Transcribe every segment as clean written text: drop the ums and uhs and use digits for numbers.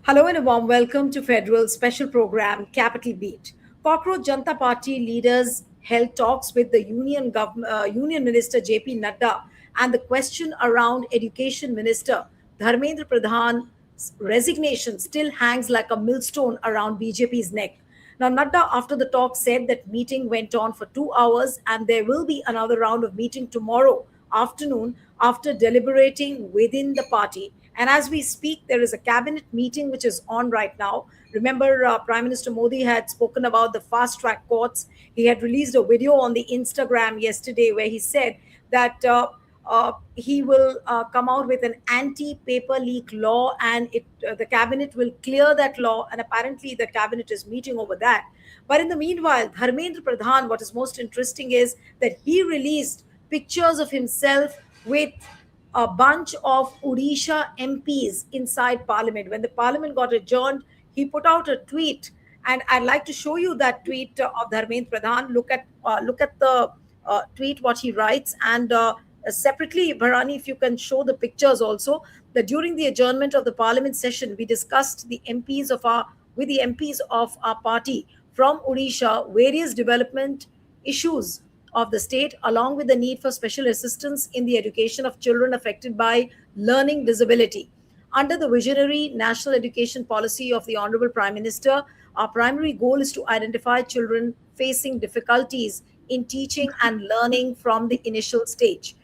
Hello and a warm welcome to Federal Special Program Capital Beat. Cockroach Janta Party leaders held talks with the Union Minister JP Nadda, and the question around Education Minister Dharmendra Pradhan's resignation still hangs like a millstone around BJP's neck. Now, Nadda, after the talk, said that meeting went on for 2 hours and there will be another round of meeting tomorrow afternoon after deliberating within the party. And as we speak, there is a cabinet meeting which is on right now. Remember, Prime Minister Modi had spoken about the fast track courts. He had released a video on the Instagram yesterday where he said that he will come out with an anti-paper leak law, and the cabinet will clear that law. And apparently, the cabinet is meeting over that. But in the meanwhile, Dharmendra Pradhan, what is most interesting is that he released pictures of himself with a bunch of Odisha MPs inside Parliament. When the Parliament got adjourned, he put out a tweet, and I'd like to show you that tweet of Dharmendra Pradhan. Look at the tweet what he writes, and separately, Bharani, if you can show the pictures also. That during the adjournment of the Parliament session, we discussed the MPs of our with the MPs of our party from Odisha various development issues of the state, along with the need for special assistance in the education of children affected by learning disability. Under the visionary national education policy of the Honorable Prime Minister, our primary goal is to identify children facing difficulties in teaching and learning from the initial stage,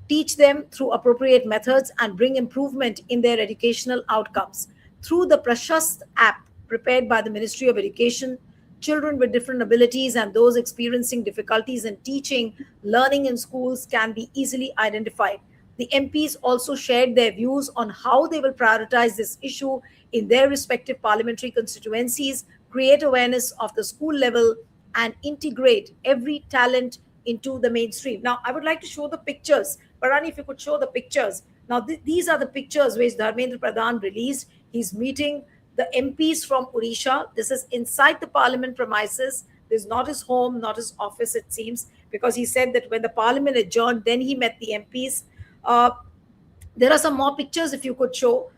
teach them through appropriate methods, and bring improvement in their educational outcomes. Through the Prashast app prepared by the Ministry of Education, children with different abilities and those experiencing difficulties in teaching, learning in schools can be easily identified. The MPs also shared their views on how they will prioritize this issue in their respective parliamentary constituencies, create awareness of the school level, and integrate every talent into the mainstream. Now, I would like to show the pictures. Parani, if you could show the pictures. Now, these are the pictures which Dharmendra Pradhan released. He's meeting the MPs from Odisha. This is inside the Parliament premises. This is not his home, not his office, it seems, because he said that when the Parliament adjourned, then he met the MPs. Uh, there are some more pictures if you could show,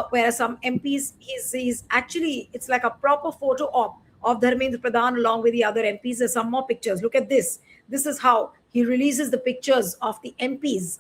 where some MPs, he's actually, it's like a proper photo of Dharmendra Pradhan along with the other MPs. There's some more pictures. Look at this. This is how he releases the pictures of the MPs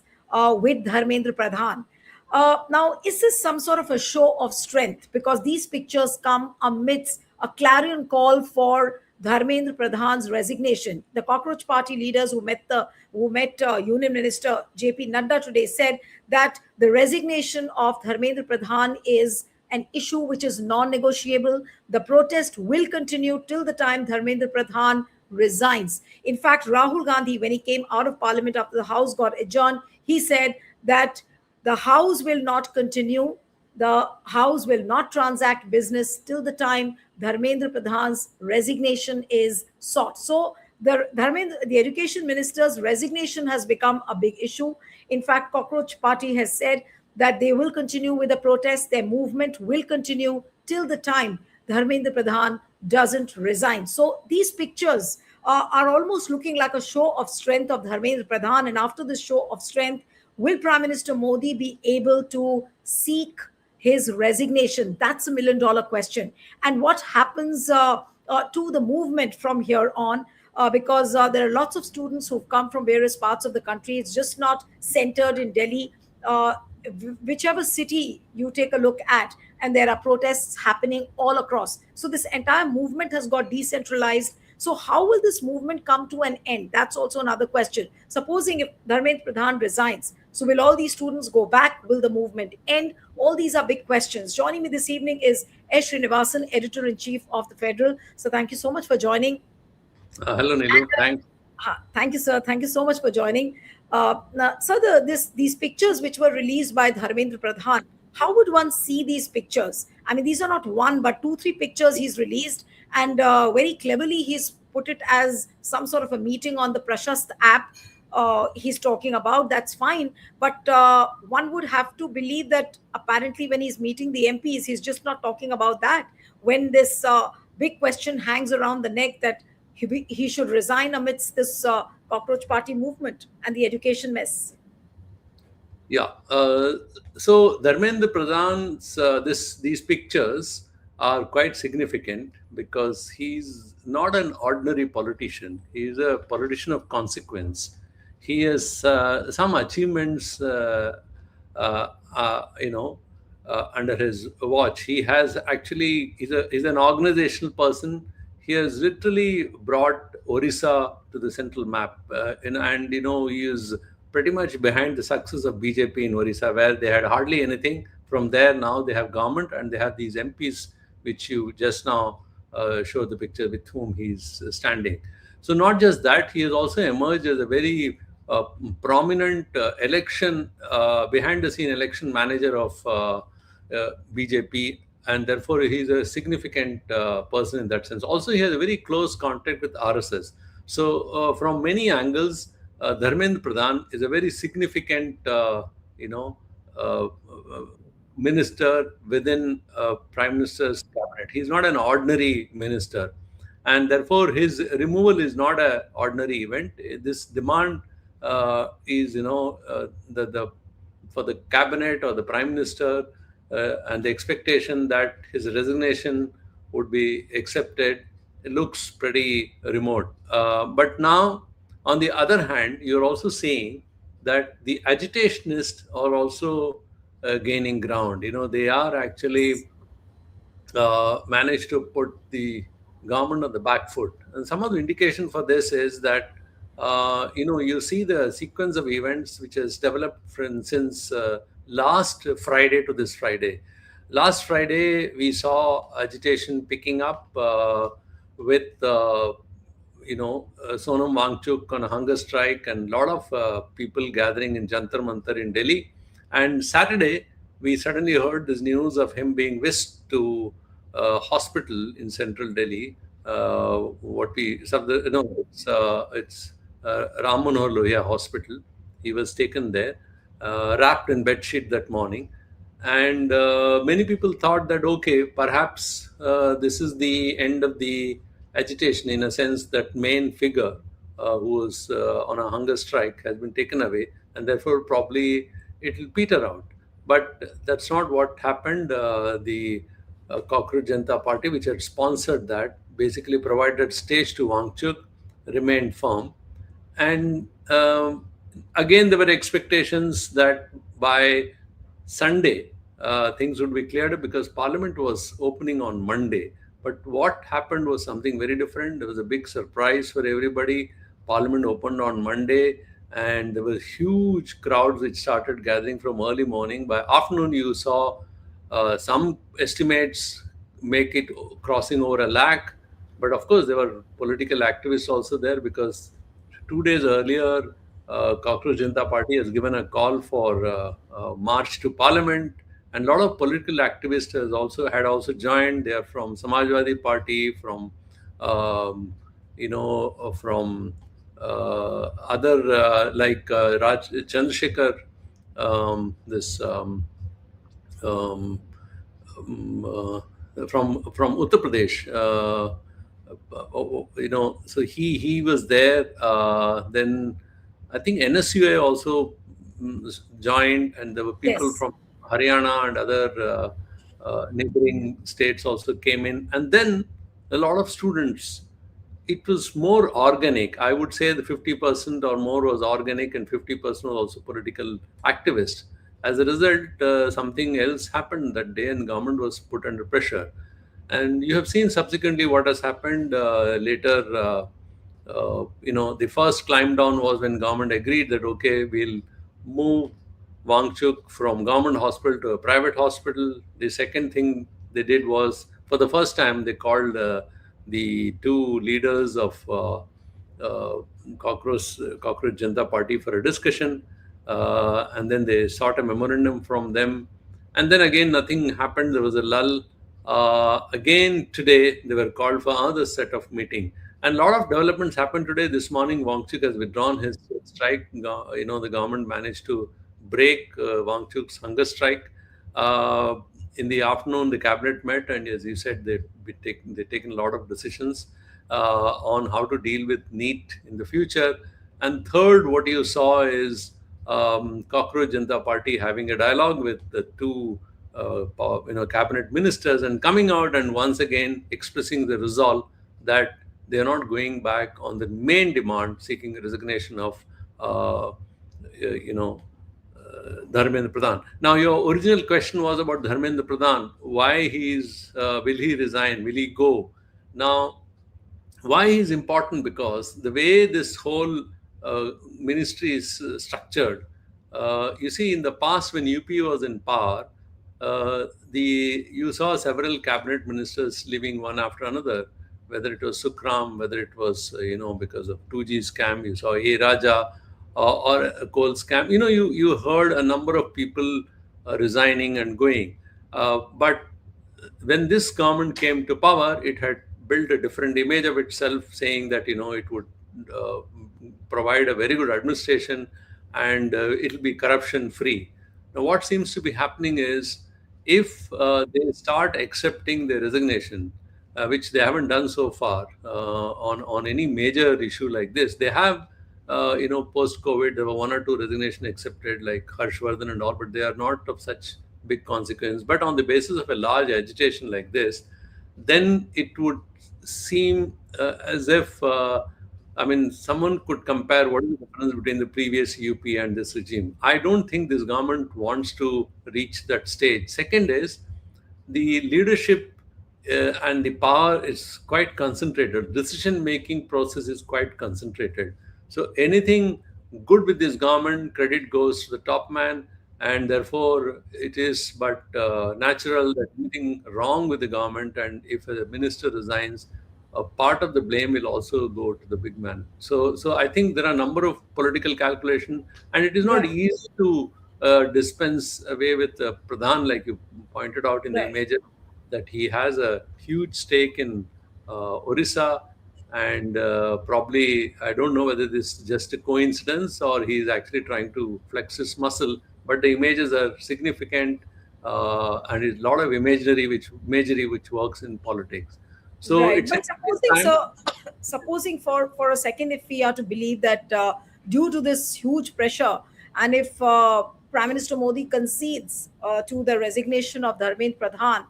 with Dharmendra Pradhan. Now, is this some sort of a show of strength? Because these pictures come amidst a clarion call for Dharmendra Pradhan's resignation. The Cockroach Party leaders who met Union Minister JP Nadda today said that the resignation of Dharmendra Pradhan is an issue which is non-negotiable. The protest will continue till the time Dharmendra Pradhan resigns. In fact, Rahul Gandhi, when he came out of Parliament after the House got adjourned, he said that the House will not continue. The House will not transact business till the time Dharmendra Pradhan's resignation is sought. So the Education Minister's resignation has become a big issue. In fact, Cockroach Party has said that they will continue with the protest. Their movement will continue till the time Dharmendra Pradhan doesn't resign. So these pictures are almost looking like a show of strength of Dharmendra Pradhan. And after this show of strength, will Prime Minister Modi be able to seek his resignation? That's $1 million question. And what happens to the movement from here on? Because there are lots of students who've come from various parts of the country. It's just not centered in Delhi. Whichever city you take a look at, and there are protests happening all across. So this entire movement has got decentralized. So how will this movement come to an end? That's also another question. Supposing if Dharmendra Pradhan resigns, so will all these students go back? Will the movement end? All these are big questions. Joining me this evening is SRINIVASAN, Editor-in-Chief of the Federal. So thank you so much for joining. Hello, Nilu. Thanks. Thank you, sir. Thank you so much for joining. Now, sir, these pictures which were released by Dharmendra Pradhan, how would one see these pictures? I mean, these are not one, but two, three pictures he's released, and very cleverly he's put it as some sort of a meeting on the Prashast app. He's talking about, that's fine, but one would have to believe that apparently when he's meeting the MPs, he's just not talking about that. When this big question hangs around the neck that he should resign amidst this Cockroach Party movement and the education mess. Yeah. So Dharmendra Pradhan's these pictures are quite significant because he's not an ordinary politician. He's a politician of consequence. He has some achievements, you know, under his watch. He has actually he's an organizational person. He has literally brought Odisha to the central map, and he is pretty much behind the success of BJP in Odisha, where they had hardly anything. From there, now they have government and they have these MPs, which you just now showed the picture with whom he's standing. So not just that, he has also emerged as a very prominent election behind the scene election manager of BJP, and therefore he's a significant person in that sense. Also, he has a very close contact with RSS. So, from many angles, Dharmendra Pradhan is a very significant, you know, uh, uh, minister within Prime Minister's cabinet. He's not an ordinary minister, and therefore his removal is not an ordinary event. This demand is, the for the cabinet or the Prime Minister, and the expectation that his resignation would be accepted, it looks pretty remote. But now, on the other hand, you're also seeing that the agitationists are also gaining ground. They are actually managed to put the government on the back foot. And some of the indication for this is that you see the sequence of events which has developed since last Friday to this Friday. Last Friday, we saw agitation picking up with Sonam Wangchuk on a hunger strike and a lot of people gathering in Jantar Mantar in Delhi. And Saturday, we suddenly heard this news of him being whisked to hospital in central Delhi. It's Ram Manohar Lohia Hospital. He was taken there, wrapped in bedsheet that morning. And many people thought that, okay, perhaps this is the end of the agitation, in a sense that main figure who was on a hunger strike has been taken away, and therefore probably it will peter out. But that's not what happened. The Cockroach Janta Party, which had sponsored that, basically provided stage to Wangchuk, remained firm. And again, there were expectations that by Sunday, things would be cleared up because Parliament was opening on Monday. But what happened was something very different. There was a big surprise for everybody. Parliament opened on Monday, and there were huge crowds which started gathering from early morning. By afternoon, you saw some estimates make it crossing over a lakh. But of course, there were political activists also there because 2 days earlier, Cockroach Janta Party has given a call for march to Parliament, and a lot of political activists had also joined. They are from Samajwadi Party, from from other like Raj Chandrasekhar, this um, from Uttar Pradesh. So he was there. Then I think NSUA also joined, and there were people Yes. from Haryana and other neighboring states also came in, and then a lot of students. It was more organic. I would say the 50% or more was organic, and 50% was also political activist. As a result, something else happened that day, and government was put under pressure. And you have seen subsequently what has happened later. The first climb down was when government agreed that, okay, we'll move Wangchuk from government hospital to a private hospital. The second thing they did was, for the first time, they called the two leaders of Cockroach Janta Party for a discussion, and then they sought a memorandum from them. And then again, nothing happened. There was a lull. Again, today they were called for another set of meeting, and a lot of developments happened today. This morning, Wangchuk has withdrawn his strike. The government managed to break Wangchuk's hunger strike. Uh, in the afternoon, the cabinet met, and as you said, they've taken a lot of decisions on how to deal with NEET in the future. And third, what you saw is Cockroach Janta Party having a dialogue with the two cabinet ministers and coming out and once again expressing the resolve that they are not going back on the main demand, seeking the resignation of uh, you know Dharmendra Pradhan. Now, your original question was about Dharmendra Pradhan. Why will he resign? Will he go? Now, why is important? Because the way this whole ministry is structured, you see, in the past when UP was in power, you saw several cabinet ministers leaving one after another. Whether it was Sukram, whether it was because of 2G scam, you saw A Raja, or a coal scam. You heard a number of people resigning and going, but when this government came to power, it had built a different image of itself, saying that it would uh, provide a very good administration and it'll be corruption free. Now, what seems to be happening is if they start accepting the resignation, which they haven't done so far on any major issue like this, they have. Post COVID, there were one or two resignation accepted, like Harshvardhan and all, but they are not of such big consequence. But on the basis of a large agitation like this, then it would seem as if, someone could compare what is the difference between the previous UP and this regime. I don't think this government wants to reach that stage. Second is the leadership and the power is quite concentrated. Decision making process is quite concentrated. So anything good with this government, credit goes to the top man, and therefore it is but natural that anything wrong with the government, and if a minister resigns, a part of the blame will also go to the big man. So I think there are a number of political calculation, and it is not Right, easy to dispense away with Pradhan, like you pointed out in the right. image, that he has a huge stake in Odisha, and probably I don't know whether this is just a coincidence or he's actually trying to flex his muscle. But the images are significant, and it's a lot of imagery which works in politics. So Right. it's But this supposing, time. so, supposing for a second, if we are to believe that due to this huge pressure, and if Prime Minister Modi concedes to the resignation of Dharmendra Pradhan,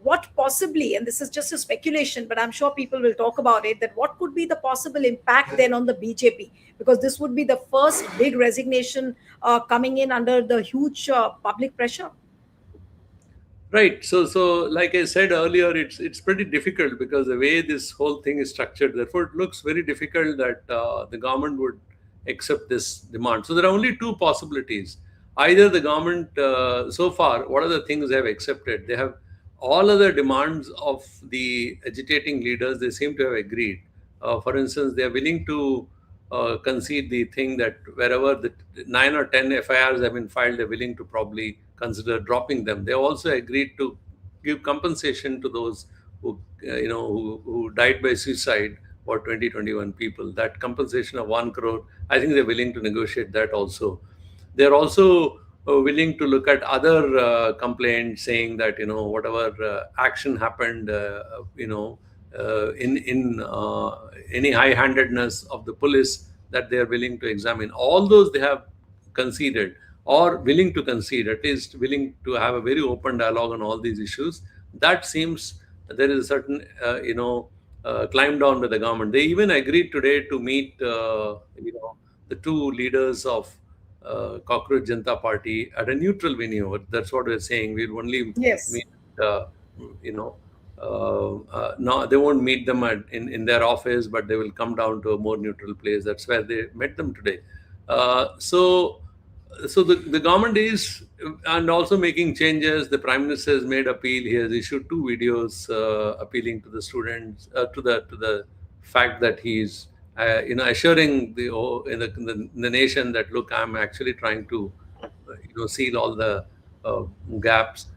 what possibly, and this is just a speculation, but I'm sure people will talk about it, that what could be the possible impact then on the BJP? Because this would be the first big resignation coming in under the huge public pressure. Right. So like I said earlier, it's pretty difficult because the way this whole thing is structured. Therefore, it looks very difficult that the government would accept this demand. So there are only two possibilities. Either the government, so far, what are the things they have accepted? They have all other demands of the agitating leaders. They seem to have agreed. For instance, they are willing to concede the thing that wherever the 9 or 10 FIRs have been filed, they're willing to probably consider dropping them. They also agreed to give compensation to those who died by suicide, for 2021 people. That compensation of 1 crore, I think they're willing to negotiate that also. They're also willing to look at other complaints, saying that whatever action happened, in any high-handedness of the police, that they are willing to examine. All those they have conceded, or willing to concede, at least willing to have a very open dialogue on all these issues. That seems there is a certain climb down by the government. They even agreed today to meet the two leaders of Cockroach Janta Party at a neutral venue. That's what we're saying. We'll only Yes. meet, you know, no, they won't meet them in their office, but they will come down to a more neutral place. That's where they met them today. So the government is and also making changes. The prime minister has made appeal. He has issued two videos appealing to the students, to the fact that he's assuring the nation that, look, I'm actually trying to seal all the uh, gaps.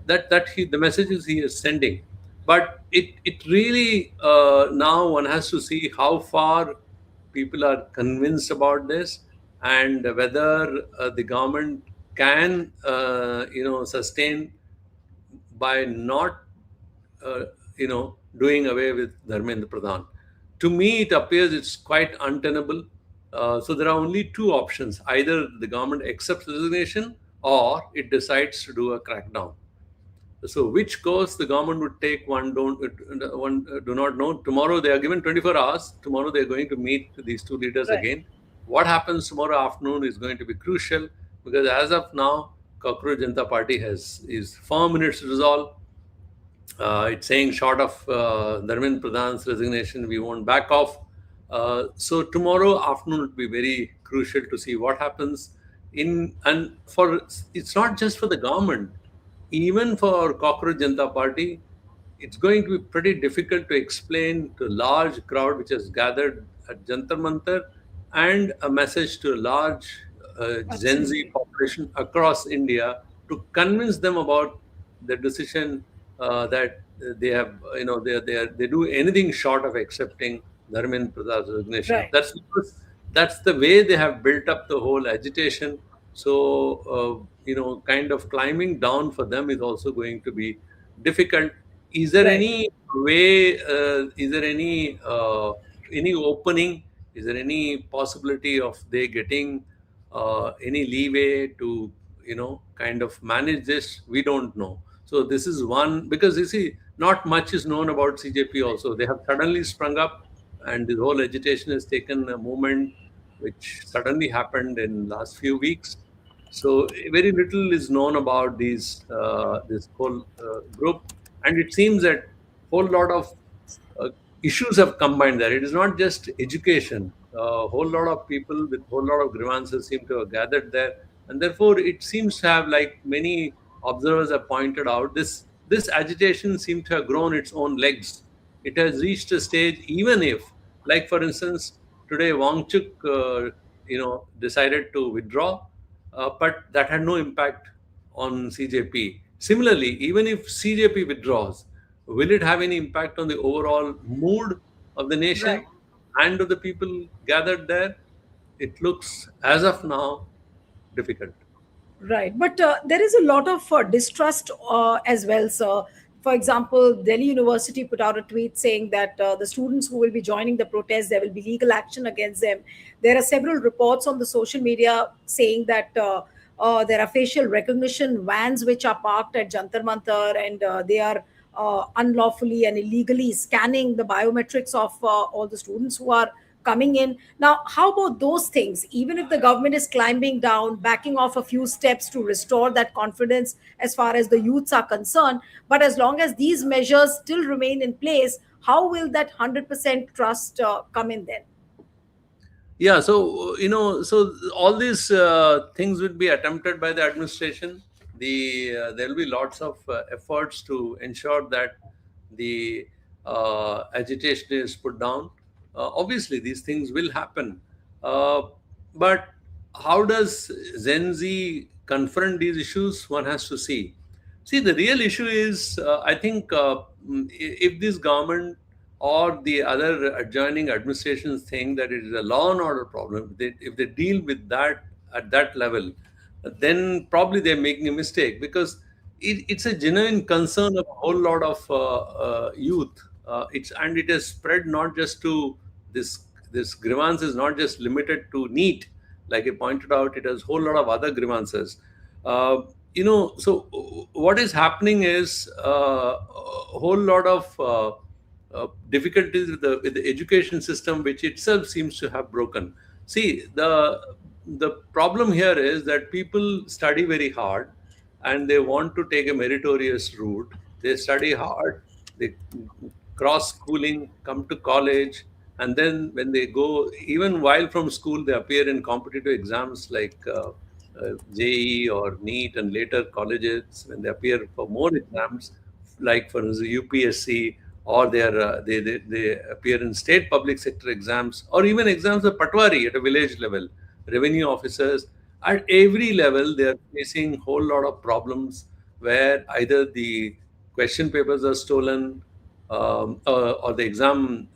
The messages he is sending. But it really, now one has to see how far people are convinced about this, and whether the government can sustain by not doing away with Dharmendra Pradhan. To me, it appears it's quite untenable. So there are only two options: either the government accepts resignation or it decides to do a crackdown. So which course the government would take, one do not know. Tomorrow they are given 24 hours. Tomorrow they are going to meet these two leaders Right. again. What happens tomorrow afternoon is going to be crucial, because as of now, Cockroach Janta Party is firm in its resolve. It's saying short of Dharmendra Pradhan's resignation, we won't back off. So tomorrow afternoon will be very crucial to see what happens. And for it's not just for the government, even for Cockroach Janta Party, it's going to be pretty difficult to explain to a large crowd which has gathered at Jantar Mantar, and a message to a large Gen Z Absolutely. population across India, to convince them about the decision, that they have, they do anything short of accepting Dharmendra Pradhan's resignation. Right. That's because that's the way they have built up the whole agitation. So, kind of climbing down for them is also going to be difficult. Is there Right. any way? Is there any opening? Is there any possibility of they getting any leeway to kind of manage this? We don't know. So this is one, because you see, not much is known about CJP. Also, they have suddenly sprung up, and this whole agitation has taken a movement which suddenly happened in last few weeks. So very little is known about this whole group, and it seems that whole lot of uh, issues have combined there. It is not just education. A whole lot of people with whole lot of grievances seem to have gathered there, and therefore it seems to have, like many observers have pointed out, this agitation seems to have grown its own legs. It has reached a stage, even if, like for instance, today Wangchuk, decided to withdraw, but that had no impact on CJP. Similarly, even if CJP withdraws, will it have any impact on the overall mood of the nation Right. and of the people gathered there? It looks, as of now, difficult. Right, but there is a lot of distrust as well, sir. For example, Delhi University put out a tweet saying that the students who will be joining the protest, there will be legal action against them. There are several reports on the social media saying that there are facial recognition vans which are parked at Jantar Mantar, and they are unlawfully and illegally scanning the biometrics of all the students who are coming in. Now, how about those things? Even if the government is climbing down, backing off a few steps to restore that confidence as far as the youths are concerned, but as long as these measures still remain in place, how will that 100% trust come in then? Yeah, so so all these things will be attempted by the administration. There will be lots of efforts to ensure that the agitation is put down. Obviously, these things will happen, uh, but how does Gen Z confront these issues? One has to see. See, the real issue is, I think, if this government or the other adjoining administrations think that it is a law and order problem, if they deal with that at that level, then probably they're making a mistake, because it's a genuine concern of a whole lot of youth. It has spread not just to this grievance is not just limited to NEET, like I pointed out. It has a whole lot of other grievances. Uh, so what is happening is a whole lot of difficulties with the education system, which itself seems to have broken. See, the problem here is that people study very hard, and they want to take a meritorious route. They study hard, they cross schooling, come to college, and then when they go, even while from school, they appear in competitive exams like JE or NEET, and later colleges when they appear for more exams, like for instance UPSC, or they appear in state public sector exams, or even exams of Patwari at a village level, revenue officers. At every level, they are facing whole lot of problems, where either the question papers are stolen, or the exam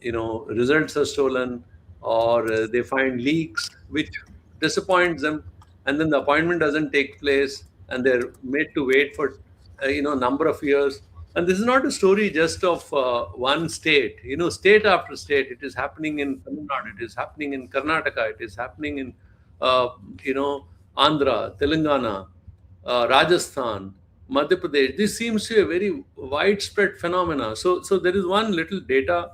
results are stolen, or they find leaks which disappoints them, and then the appointment doesn't take place, and they're made to wait for number of years. And this is not a story just of one state. State after state, it is happening in Tamil Nadu, it is happening in Karnataka, it is happening in, uh, Andhra, Telangana, Rajasthan, Madhya Pradesh. This seems to be a very widespread phenomena. So there is one little data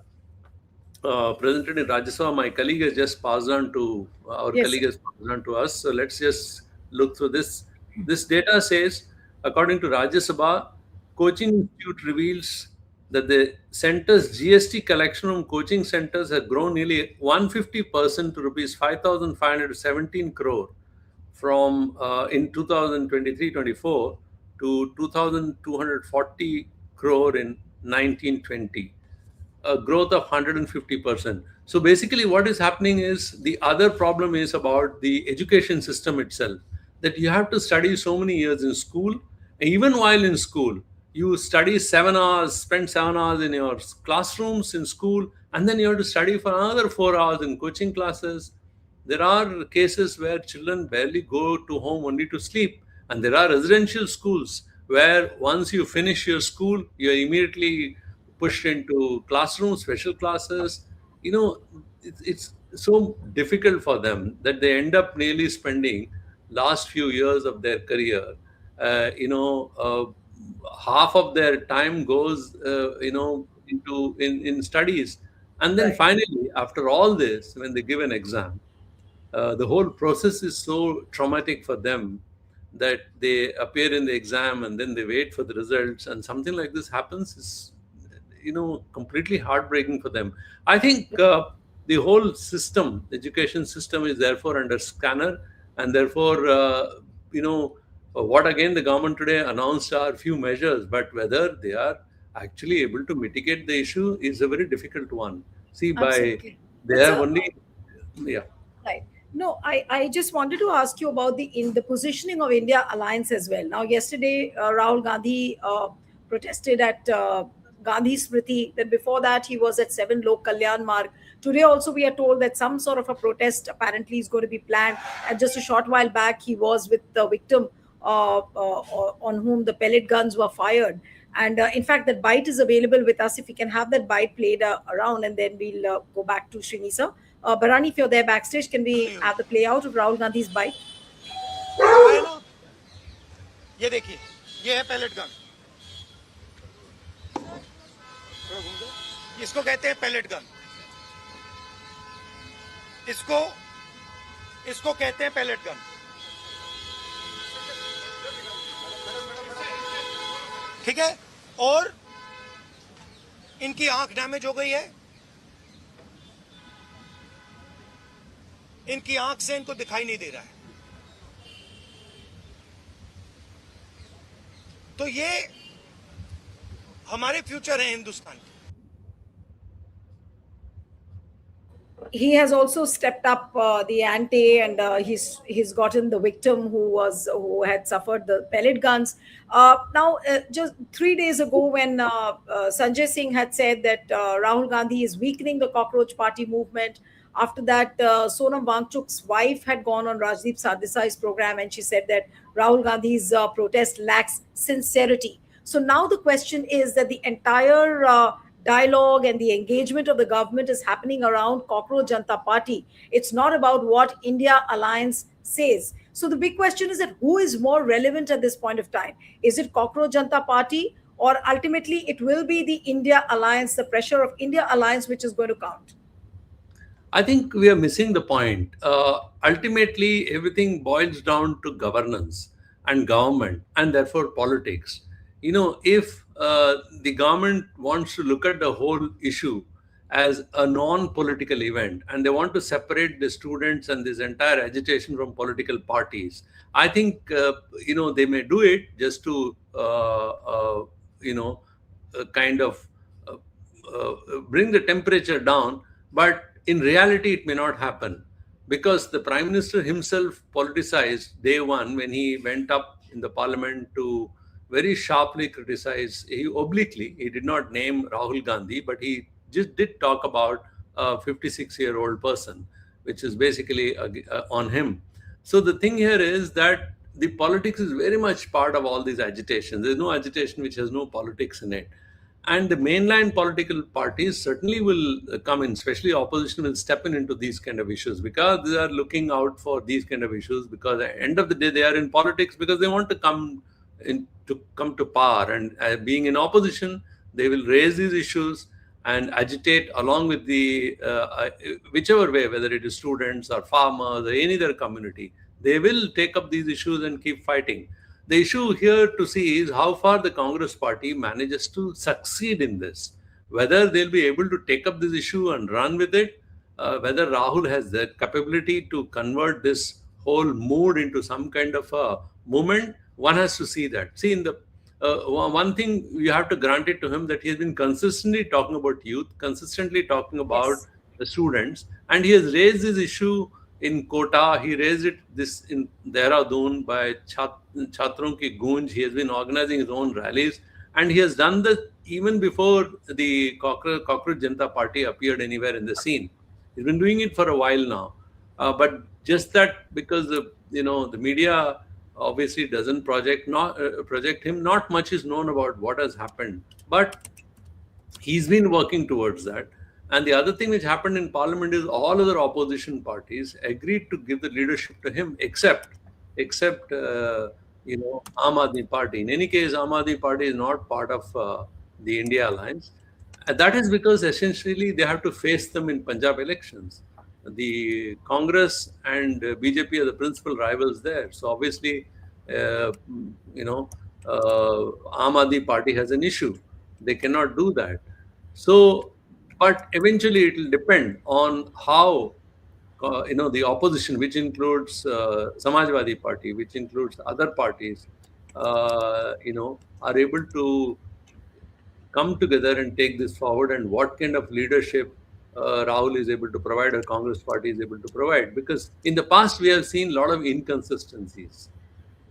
presented in Rajya Sabha. My colleague has just passed on to our Yes, sir. colleague has passed on to us. So let's just look through this. This data says, according to Rajya Sabha, Coaching Institute reveals that the center's GST collection from coaching centers has grown nearly 150% to rupees 5,517 crore from in 2023-24 to 2,240 crore in 1920, a growth of 150%. So basically, what is happening is the other problem is about the education system itself, that you have to study so many years in school. And even while in school, you study 7 hours, spend 7 hours in your classrooms in school, and then you have to study for another 4 hours in coaching classes. There are cases where children barely go to home only to sleep. And there are residential schools where once you finish your school, you're immediately pushed into classrooms, special classes. It's so difficult for them that they end up nearly spending last few years of their career. Half of their time goes, in studies. And then Right. finally, after all this, when they give an exam, the whole process is so traumatic for them that they appear in the exam and then they wait for the results, and something like this happens is, completely heartbreaking for them. I think the whole system, education system, is therefore under scanner. And therefore, what again the government today announced are few measures, but whether they are actually able to mitigate the issue is a very difficult one. See, by Absolutely. they But have sir, only, yeah. right. No, I just wanted to ask you about the positioning of India alliance as well. Now, yesterday, Rahul Gandhi protested at Gandhi Smriti. Then before that, he was at 7 Lok Kalyan Marg. Today, also, we are told that some sort of a protest apparently is going to be planned. And just a short while back, he was with the victim on whom the pellet guns were fired. And in fact, that bite is available with us. If we can have that bite played around, and then we'll go back to Srinisa. Barani, if you're there backstage, can we have the play out of Rahul Gandhi's bite? है ना, ये देखिए, ये है pellet gun. इसको कहते हैं pellet gun. इसको इसको कहते हैं पैलेट गन। ठीक है, और इनकी आंख डैमेज हो गई है। इनकी आंख से इनको दिखाई नहीं दे रहा है। तो ये हमारे फ्यूचर है हिंदुस्तान के। He has also stepped up the ante, and he's gotten the victim who had suffered the pellet guns. Now, just 3 days ago, when Sanjay Singh had said that Rahul Gandhi is weakening the Cockroach Party movement. After that, Sonam Wangchuk's wife had gone on Rajdeep Sardesai's program, and she said that Rahul Gandhi's protest lacks sincerity. So now the question is that the entire dialogue and the engagement of the government is happening around Cockroach Janta Party. It's not about what India Alliance says. So the big question is that who is more relevant at this point of time? Is it Cockroach Janta Party, or ultimately it will be the India Alliance, the pressure of India Alliance, which is going to count? I think we are missing the point. Ultimately, everything boils down to governance and government, and therefore politics. If the government wants to look at the whole issue as a non-political event, and they want to separate the students and this entire agitation from political parties, I think they may do it just to kind of uh, bring the temperature down. But in reality, it may not happen, because the Prime Minister himself politicized day one when he went up in the parliament to very sharply criticize. He obliquely, he did not name Rahul Gandhi, but he just did talk about a 56-year-old person, which is basically on him. So the thing here is that the politics is very much part of all these agitations. There's no agitation which has no politics in it. And the mainline political parties certainly will come in, especially opposition will step in into these kind of issues because they are looking out for these kind of issues, because at the end of the day, they are in politics because they want to come to power. And being in opposition, they will raise these issues and agitate along with the whichever way, whether it is students or farmers or any other community, they will take up these issues and keep fighting. The issue here to see is how far the Congress party manages to succeed in this, whether they'll be able to take up this issue and run with it, whether Rahul has the capability to convert this whole mood into some kind of a movement. One has to see that. See, in the one thing you have to grant it to him, that he has been consistently talking about youth, consistently talking about Yes. the students, and he has raised this issue in Kota. He raised it this in Dehradun by Chatron Ki Gunj. He has been organizing his own rallies, and he has done this even before the Cockroach Janta Party appeared anywhere in the scene. He's been doing it for a while now, but just that because the media obviously doesn't project him. Not much is known about what has happened, but he's been working towards that. And the other thing which happened in Parliament is all other opposition parties agreed to give the leadership to him, except Aam Aadmi Party. In any case, Aam Aadmi Party is not part of the India Alliance. And that is because essentially they have to face them in Punjab elections. The Congress and BJP are the principal rivals there. So obviously, Aam Aadmi Party has an issue. They cannot do that. So, but eventually it will depend on how the opposition, which includes Samajwadi Party, which includes other parties, are able to come together and take this forward, and what kind of leadership Rahul is able to provide or Congress party is able to provide. Because in the past, we have seen a lot of inconsistencies.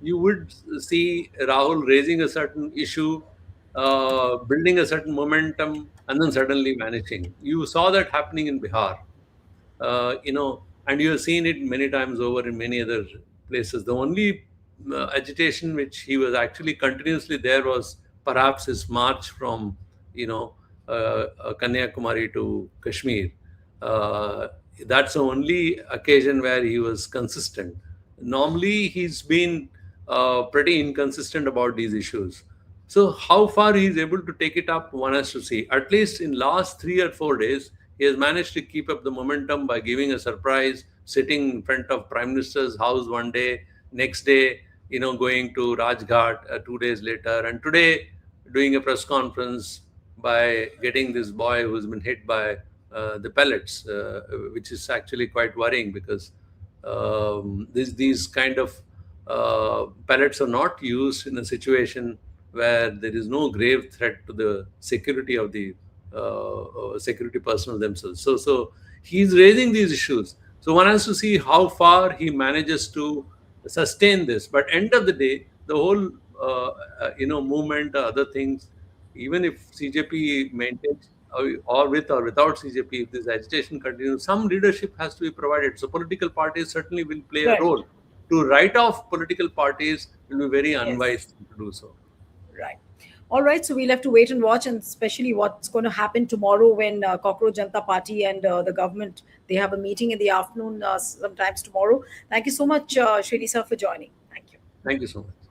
You would see Rahul raising a certain issue, building a certain momentum, and then suddenly vanishing. You saw that happening in Bihar, and you have seen it many times over in many other places. The only agitation which he was actually continuously there was perhaps his march from, Kanyakumari to Kashmir. Uh, that's the only occasion where he was consistent. Normally, he's been pretty inconsistent about these issues. So how far he is able to take it up, one has to see. At least in last 3 or 4 days, he has managed to keep up the momentum by giving a surprise, sitting in front of Prime Minister's house one day, next day, going to Rajghat 2 days later, and today doing a press conference by getting this boy who's been hit by the pellets, which is actually quite worrying because these kind of pellets are not used in a situation where there is no grave threat to the security of the security personnel themselves. So he's raising these issues. So one has to see how far he manages to sustain this. But end of the day, the whole movement, other things, even if CJP maintains or with or without CJP, if this agitation continues, some leadership has to be provided. So political parties certainly will play a Right. role. To write off political parties will be very Yes. unwise to do so. Right. All right. So we'll have to wait and watch, and especially what's going to happen tomorrow when Cockroach Janta Party and the government, they have a meeting in the afternoon sometimes tomorrow. Thank you so much, Srini sir, for joining. Thank you. Thank you so much.